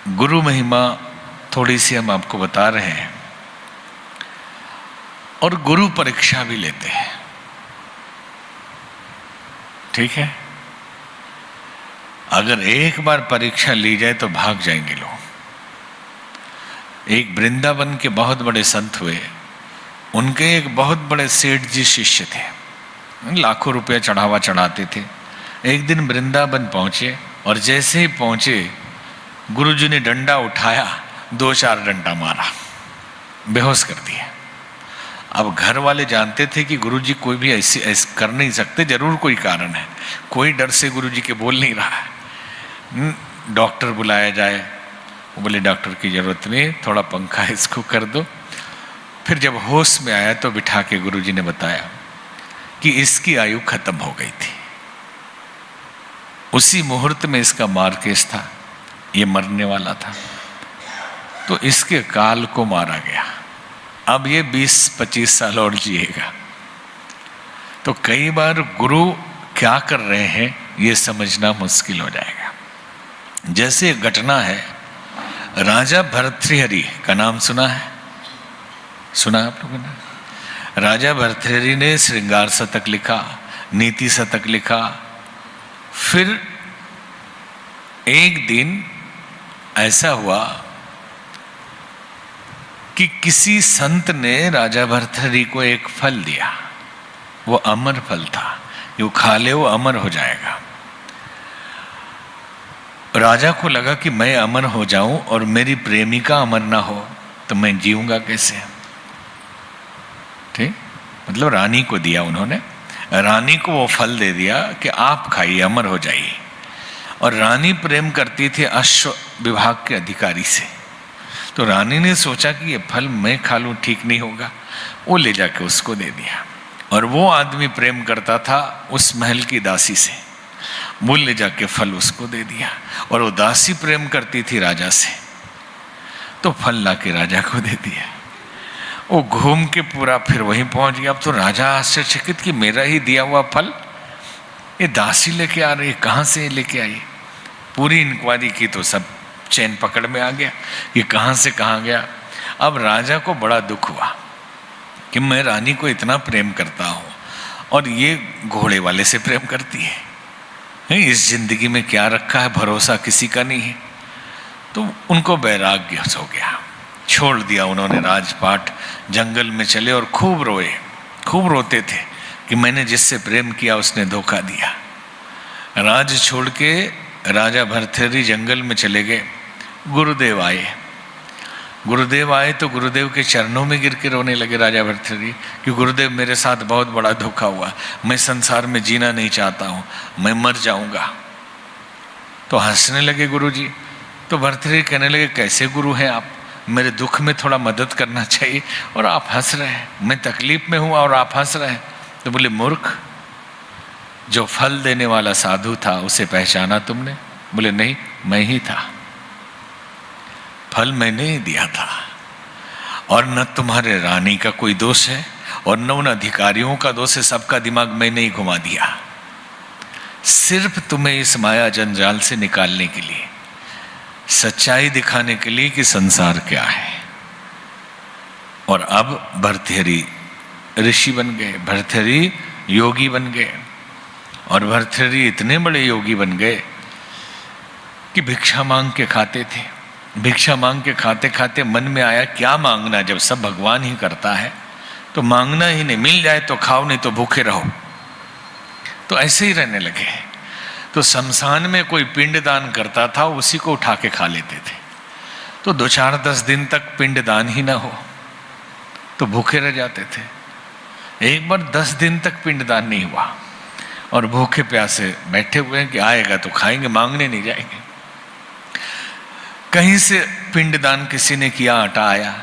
गुरु महिमा थोड़ी सी हम आपको बता रहे हैं और गुरु परीक्षा भी लेते हैं। ठीक है, अगर एक बार परीक्षा ली जाए तो भाग जाएंगे लोग। एक वृंदावन के बहुत बड़े संत हुए, उनके एक बहुत बड़े सेठ जी शिष्य थे, लाखों रुपया चढ़ावा चढ़ाते थे। एक दिन वृंदावन पहुंचे और जैसे ही पहुंचे गुरुजी ने डंडा उठाया, 2-4 डंडा मारा, बेहोश कर दिया। अब घर वाले जानते थे कि गुरुजी कोई भी ऐसे कर नहीं सकते, जरूर कोई कारण है, कोई डर से गुरुजी के बोल नहीं रहा है। डॉक्टर बुलाया जाए, वो बोले डॉक्टर की जरूरत नहीं, थोड़ा पंखा इसको कर दो। फिर जब होश में आया तो बिठा के गुरुजी ने बताया कि इसकी आयु खत्म हो गई थी, उसी मुहूर्त में इसका मार्केस था, ये मरने वाला था, तो इसके काल को मारा गया। अब ये 20-25 साल और जिएगा। तो कई बार गुरु क्या कर रहे हैं ये समझना मुश्किल हो जाएगा। जैसे घटना है, राजा भर्तृहरि का नाम सुना है? सुना आप लोगों ने? राजा भर्तृहरि ने श्रृंगार शतक लिखा, नीति शतक लिखा। फिर एक दिन ऐसा हुआ कि किसी संत ने राजा भर्तृहरि को एक फल दिया, वो अमर फल था, जो खा ले वो अमर हो जाएगा। राजा को लगा कि मैं अमर हो जाऊं और मेरी प्रेमिका अमर ना हो तो मैं जीऊंगा कैसे? ठीक, मतलब रानी को दिया उन्होंने, रानी को वो फल दे दिया कि आप खाइए, अमर हो जाइए। और रानी प्रेम करती थी अश्व विभाग के अधिकारी से, तो रानी ने सोचा कि ये फल मैं खा लूं ठीक नहीं होगा, वो ले जाके उसको दे दिया। और वो आदमी प्रेम करता था उस महल की दासी से, वो ले जाके फल उसको दे दिया। और वो दासी प्रेम करती थी राजा से, तो फल ला के राजा को दे दिया। वो घूम के पूरा फिर वहीं पहुंच गया। अब तो राजा आश्चर्यचकित कि मेरा ही दिया हुआ फल ये दासी लेके आ रही, कहाँ से लेके आई? पूरी इंक्वायरी की तो सब चैन पकड़ में आ गया कि कहाँ से कहाँ गया। अब राजा को बड़ा दुख हुआ कि मैं रानी को इतना प्रेम करता हूँ और ये घोड़े वाले से प्रेम करती है, इस जिंदगी में क्या रखा है, भरोसा किसी का नहीं है। तो उनको वैराग्य हो गया, छोड़ दिया उन्होंने राजपाट, जंगल में चले और खूब रोए, खूब रोते थे कि मैंने जिससे प्रेम किया उसने धोखा दिया। राज छोड़ के राजा भर्तृहरि जंगल में चले गए। गुरुदेव आए, गुरुदेव आए तो गुरुदेव के चरणों में गिर के रोने लगे राजा भर्तृहरि कि गुरुदेव मेरे साथ बहुत बड़ा धोखा हुआ, मैं संसार में जीना नहीं चाहता हूँ, मैं मर जाऊंगा। तो हंसने लगे गुरुजी। तो भर्तृहरि कहने लगे कैसे गुरु हैं आप, मेरे दुख में थोड़ा मदद करना चाहिए और आप हंस रहे हैं, मैं तकलीफ में हूँ और आप हंस रहे हैं। तो बोले मूर्ख, जो फल देने वाला साधु था उसे पहचाना तुमने? बोले नहीं, मैं ही था, फल मैंने ही दिया था। और न तुम्हारे रानी का कोई दोष है और न उन अधिकारियों का दोष है, सबका दिमाग मैंने ही घुमा दिया, सिर्फ तुम्हें इस माया जंजाल से निकालने के लिए, सच्चाई दिखाने के लिए कि संसार क्या है। और अब भर्तृहरि ऋषि बन गए, भर्तृहरि योगी बन गए। और भर्तृहरि इतने बड़े योगी बन गए कि भिक्षा मांग के खाते थे। भिक्षा मांग के खाते खाते मन में आया क्या मांगना, जब सब भगवान ही करता है तो मांगना ही नहीं, मिल जाए तो खाओ नहीं तो भूखे रहो। तो ऐसे ही रहने लगे। तो शमशान में कोई पिंडदान करता था, उसी को उठा के खा लेते थे। तो 2-4-10 दिन तक पिंडदान ही ना हो तो भूखे रह जाते थे। एक बार 10 दिन तक पिंडदान नहीं हुआ और भूखे प्यासे बैठे हुए हैं कि आएगा तो खाएंगे, मांगने नहीं जाएंगे। कहीं से पिंडदान किसी ने किया, आटा आया,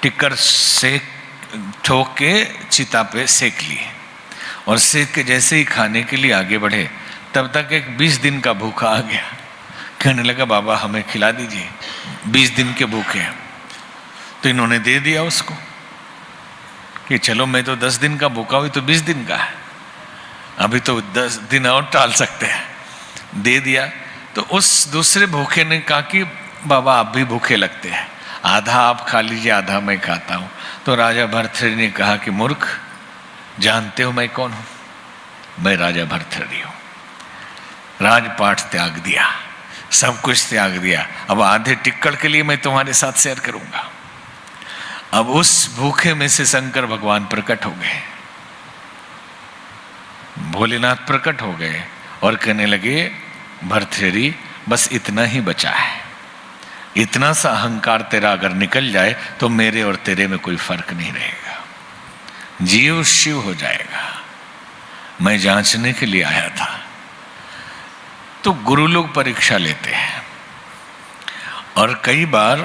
टिक्कर से ठोक के चिता पे सेक लिए और सेक के जैसे ही खाने के लिए आगे बढ़े तब तक एक 20 दिन का भूखा आ गया। कहने लगा बाबा हमें खिला दीजिए, 20 दिन के भूखे हैं। तो इन्होंने दे दिया उसको कि चलो मैं तो 10 दिन का भूखा हुई तो 20 दिन का है, अभी तो 10 दिन और टाल सकते हैं। दे दिया। तो उस दूसरे भूखे ने कहा कि बाबा आप भी भूखे लगते हैं, आधा आप खा लीजिए, आधा मैं खाता हूँ। तो राजा भर्तृहरि ने कहा कि मूर्ख, जानते हो मैं कौन हूँ? मैं राजा भर्तृहरि हूँ। राजपाट त्याग दिया, सब कुछ त्याग दिया, अब आधे टिक्कड़ के लिए मैं तुम्हारे साथ शेयर करूंगा। अब उस भूखे में से शंकर भगवान प्रकट हो गए, भोलेनाथ प्रकट हो गए और कहने लगे भर्तृहरि बस इतना ही बचा है, इतना सा अहंकार तेरा अगर निकल जाए तो मेरे और तेरे में कोई फर्क नहीं रहेगा, जीव शिव हो जाएगा। मैं जांचने के लिए आया था। तो गुरु लोग परीक्षा लेते हैं और कई बार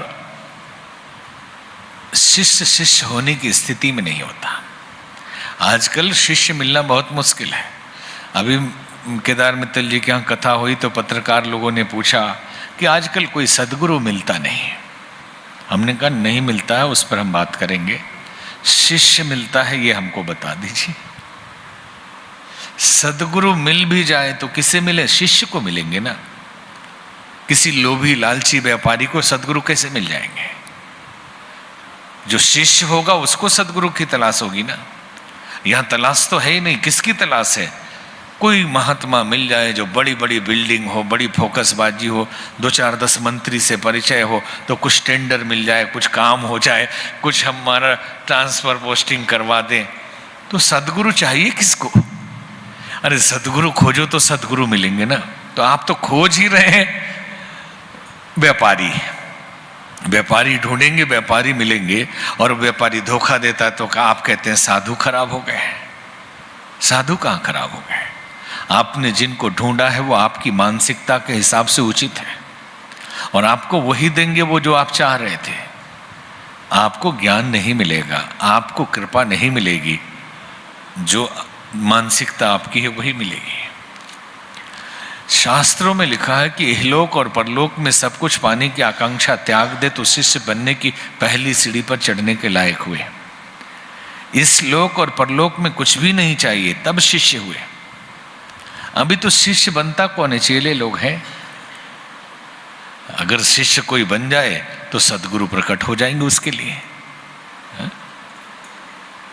शिष्य शिष्य होने की स्थिति में नहीं होता। आजकल शिष्य मिलना बहुत मुश्किल है। अभी केदार मित्तल जी के यहाँ कथा हुई तो पत्रकार लोगों ने पूछा कि आजकल कोई सदगुरु मिलता नहीं। हमने कहा नहीं मिलता है, उस पर हम बात करेंगे। शिष्य मिलता है ये हमको बता दीजिए। सदगुरु मिल भी जाए तो किसे मिले? शिष्य को मिलेंगे ना। किसी लोभी लालची व्यापारी को सदगुरु कैसे मिल जाएंगे? जो शिष्य होगा उसको सदगुरु की तलाश होगी ना। यहां तलाश तो है ही नहीं। किसकी तलाश है? कोई महात्मा मिल जाए जो बड़ी बड़ी बिल्डिंग हो, बड़ी फोकसबाजी हो, 2-4-10 मंत्री से परिचय हो तो कुछ टेंडर मिल जाए, कुछ काम हो जाए, कुछ हमारा ट्रांसफर पोस्टिंग करवा दें। तो सदगुरु चाहिए किसको? अरे सदगुरु खोजो तो सदगुरु मिलेंगे ना। तो आप तो खोज ही रहे हैं व्यापारी। व्यापारी ढूंढेंगे, व्यापारी मिलेंगे, और व्यापारी धोखा देता है तो आप कहते हैं साधु खराब हो गए। साधु कहाँ खराब हो गए? आपने जिनको ढूंढा है वो आपकी मानसिकता के हिसाब से उचित है और आपको वही देंगे वो जो आप चाह रहे थे। आपको ज्ञान नहीं मिलेगा, आपको कृपा नहीं मिलेगी, जो मानसिकता आपकी है वही मिलेगी। शास्त्रों में लिखा है कि इहलोक और परलोक में सब कुछ पाने की आकांक्षा त्याग दे तो शिष्य बनने की पहली सीढ़ी पर चढ़ने के लायक हुए। इस लोक और परलोक में कुछ भी नहीं चाहिए तब शिष्य हुए। अभी तो शिष्य बनता कौन है? चेले लोग हैं। अगर शिष्य कोई बन जाए तो सदगुरु प्रकट हो जाएंगे उसके लिए।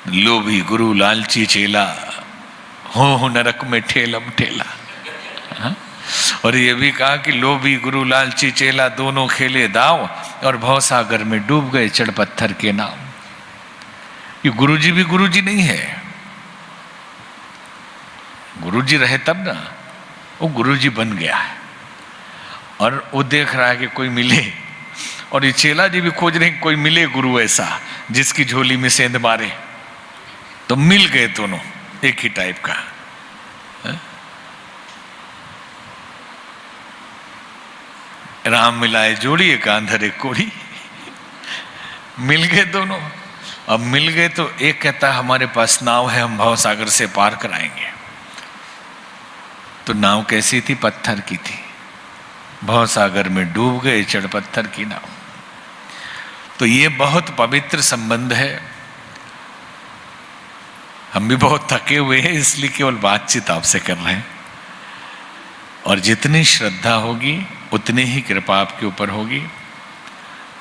लोभी गुरु लालची चेला हो नरक में ठेलम ठेला। और ये भी कहा कि लोभी गुरु लालची चेला दोनों खेले दाव और भवसागर में डूब गए चढ़ पत्थर के नाम। ये गुरुजी भी गुरुजी नहीं है। गुरुजी रहे तब ना, वो गुरुजी बन गया है और वो देख रहा है कि कोई मिले, और ये चेला जी भी खोज रहे हैं कोई मिले गुरु ऐसा जिसकी झोली में सेंध मारे। तो मिल गए दोनों एक ही टाइप का। राम मिलाए जोड़ी एक आंधर एक कोड़ी। मिल गए दोनों। अब मिल गए तो एक कहता है हमारे पास नाव है, हम भवसागर से पार कराएंगे। तो नाव कैसी थी? पत्थर की थी। भवसागर में डूब गए चढ़ पत्थर की नाव। तो ये बहुत पवित्र संबंध है। हम भी बहुत थके हुए हैं इसलिए केवल बातचीत आपसे कर रहे हैं। और जितनी श्रद्धा होगी उतनी ही कृपा आपके ऊपर होगी।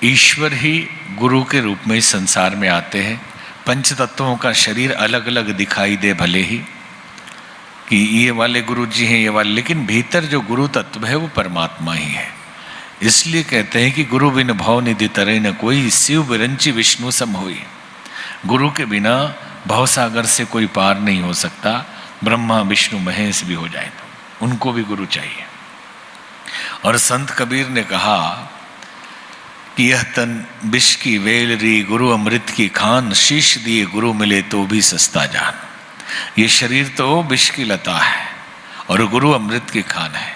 ईश्वर ही गुरु के रूप में इस संसार में आते हैं। पंच तत्वों का शरीर अलग अलग दिखाई दे भले ही कि ये वाले गुरु जी हैं ये वाले, लेकिन भीतर जो गुरु तत्व है वो परमात्मा ही है। इसलिए कहते हैं कि गुरु बिन भव निधि तरे न कोई, शिव बिरंची विष्णु सम होई। गुरु के बिना भवसागर से कोई पार नहीं हो सकता। ब्रह्मा विष्णु महेश भी हो जाए तो उनको भी गुरु चाहिए। और संत कबीर ने कहा कि यह तन विष की वेलरी गुरु अमृत की खान, शीश दिए गुरु मिले तो भी सस्ता जान। ये शरीर तो विष की लता है और गुरु अमृत की खान है।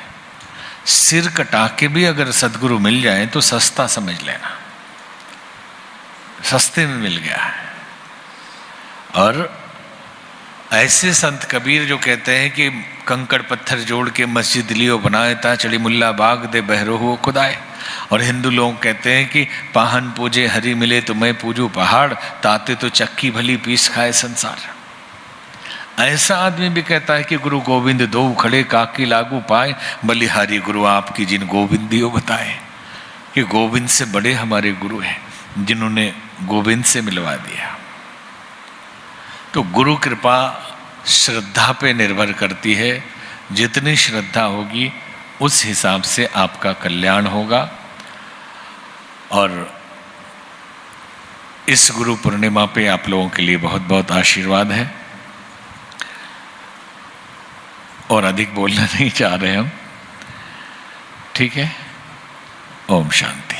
सिर कटा के भी अगर सदगुरु मिल जाए तो सस्ता समझ लेना, सस्ते में मिल गया है। और ऐसे संत कबीर जो कहते हैं कि कंकड़ पत्थर जोड़ के मस्जिद लियो बनाए ता चढ़ी मुल्ला बाग दे बहरो हो खुदाए। और हिंदू लोग कहते हैं कि पाहन पूजे हरि मिले तो मैं पूजू पहाड़, ताते तो चक्की भली पीस खाए संसार। ऐसा आदमी भी कहता है कि गुरु गोविंद दो खड़े काकी लागू पाए, बलिहारी गुरु आपकी जिन गोविंदियों बताए। कि गोविंद से बड़े हमारे गुरु हैं जिन्होंने गोविंद से मिलवा दिया। तो गुरु कृपा श्रद्धा पे निर्भर करती है, जितनी श्रद्धा होगी उस हिसाब से आपका कल्याण होगा। और इस गुरु पूर्णिमा पे आप लोगों के लिए बहुत बहुत आशीर्वाद है, और अधिक बोलना नहीं चाह रहे हम, ठीक है। ओम शांति।